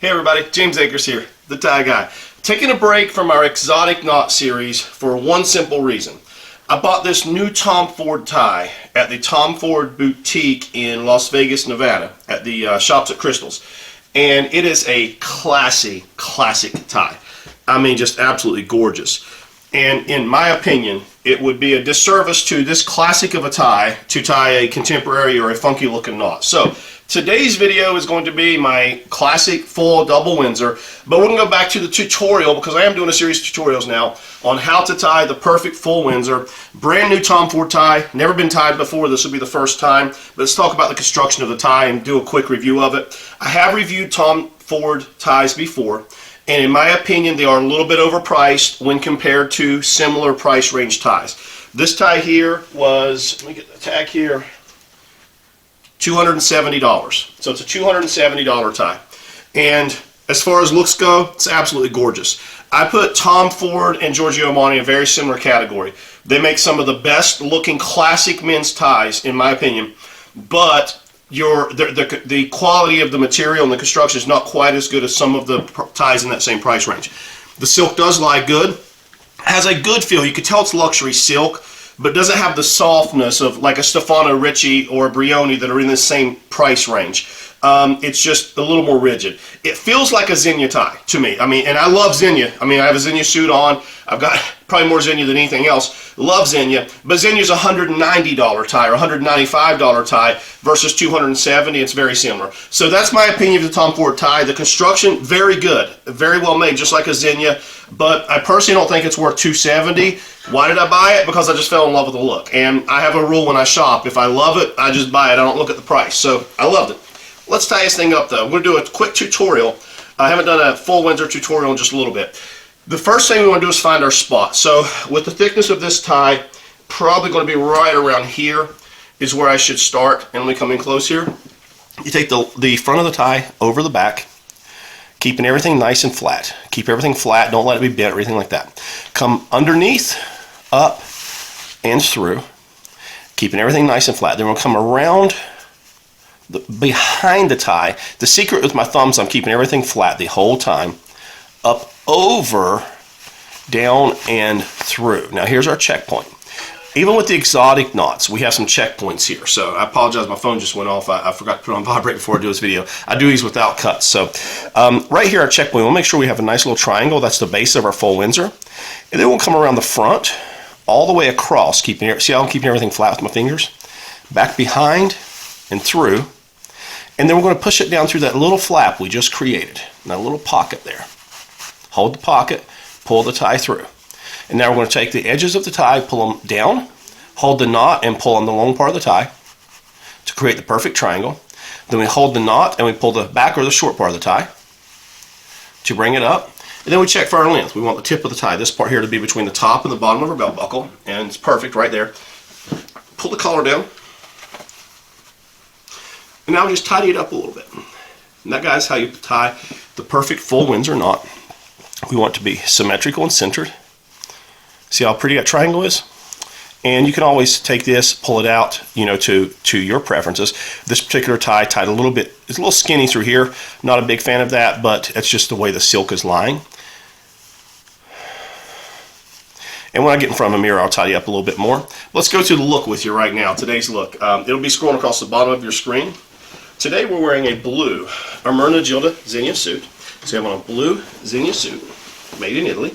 Hey everybody, James Akers here, the tie guy. Taking a break from our exotic knot series for one simple reason. I bought this new Tom Ford tie at the Tom Ford boutique in Las Vegas, Nevada at the Shops at Crystals. And it is a classic tie. I mean, just absolutely gorgeous. And in my opinion, it would be a disservice to this classic of a tie to tie a contemporary or a funky looking knot. So today's video is going to be my classic full double Windsor, but we're going to go back to the tutorial because I am doing a series of tutorials now on how to tie the perfect full Windsor. Brand new Tom Ford tie, never been tied before, this will be the first time. But let's talk about the construction of the tie and do a quick review of it. I have reviewed Tom Ford ties before, and in my opinion they are a little bit overpriced when compared to similar price range ties. This tie here was, let me get the tag here, $270. So it's a $270 tie. And as far as looks go, it's absolutely gorgeous. I put Tom Ford and Giorgio Armani in a very similar category. They make some of the best looking classic men's ties, in my opinion, but the quality of the material and the construction is not quite as good as some of the ties in that same price range. The silk does lie good, has a good feel. You can tell it's luxury silk, but doesn't have the softness of like a Stefano Ricci or a Brioni that are in the same price range. It's just a little more rigid. It feels like a Zegna tie to me. I mean, and I love Zegna. I mean, I have a Zegna suit on. I've got probably more Zegna than anything else. Love Zegna, but Zegna's a $190 tie or $195 tie versus $270. It's very similar. So that's my opinion of the Tom Ford tie. The construction, very good, very well made, just like a Zegna. But I personally don't think it's worth $270. Why did I buy it? Because I just fell in love with the look. And I have a rule when I shop: if I love it, I just buy it. I don't look at the price. So I loved it. Let's tie this thing up though. We're going to do a quick tutorial. I haven't done a full Windsor tutorial in just a little bit. The first thing we want to do is find our spot. So with the thickness of this tie, probably going to be right around here is where I should start. And let me come in close here. You take the front of the tie over the back, keeping everything nice and flat. Keep everything flat. Don't let it be bent or anything like that. Come underneath, up, and through, keeping everything nice and flat. Then we'll come around behind the tie. The secret with my thumbs, I'm keeping everything flat the whole time. Up, over, down, and through. Now here's our checkpoint. Even with the exotic knots, we have some checkpoints here. So I apologize, my phone just went off. I forgot to put it on vibrate before I do this video. I do these without cuts. So right here, our checkpoint, we'll make sure we have a nice little triangle. That's the base of our full Windsor. And then we'll come around the front, all the way across, see how I'm keeping everything flat with my fingers? Back behind and through. And then we're going to push it down through that little flap we just created, that little pocket there. Hold the pocket, pull the tie through. And now we're going to take the edges of the tie, pull them down, hold the knot, and pull on the long part of the tie to create the perfect triangle. Then we hold the knot and we pull the back or the short part of the tie to bring it up. And then we check for our length. We want the tip of the tie, this part here, to be between the top and the bottom of our belt buckle. And it's perfect right there. Pull the collar down. And now just tidy it up a little bit. And that, guys, how you tie the perfect full Windsor knot. We want it to be symmetrical and centered. See how pretty that triangle is? And you can always take this, pull it out, you know, to your preferences. This particular tie tied a little bit, it's a little skinny through here. Not a big fan of that, but it's just the way the silk is lying. And when I get in front of a mirror, I'll tidy up a little bit more. Let's go to the look with you right now, today's look. It'll be scrolling across the bottom of your screen. Today we're wearing a blue Ermina Gilda Zegna suit. So we have on a blue Zegna suit, made in Italy.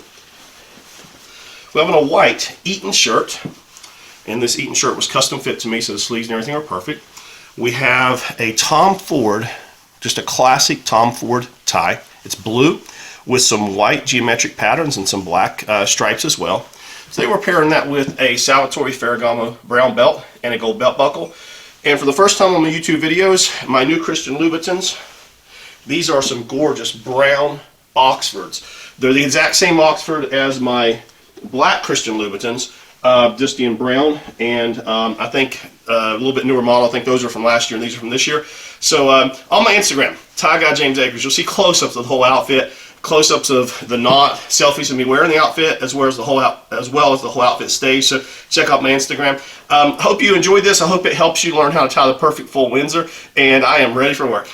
We have on a white Eton shirt, and this Eton shirt was custom fit to me, so the sleeves and everything are perfect. We have a Tom Ford, just a classic Tom Ford tie. It's blue with some white geometric patterns and some black stripes as well. Today we're pairing that with a Salvatore Ferragamo brown belt and a gold belt buckle. And for the first time on my YouTube videos, my new Christian Louboutins. These are some gorgeous brown Oxfords. They're the exact same Oxford as my black Christian Louboutins, just in brown, and I think a little bit newer model. I think those are from last year and these are from this year. So on my Instagram, Tie Guy James Akers, you'll see close-ups of the whole outfit, close-ups of the knot, selfies of me wearing the outfit, as well as the whole outfit stage. So check out my Instagram. Hope you enjoyed this. I hope it helps you learn how to tie the perfect full Windsor, and I am ready for work.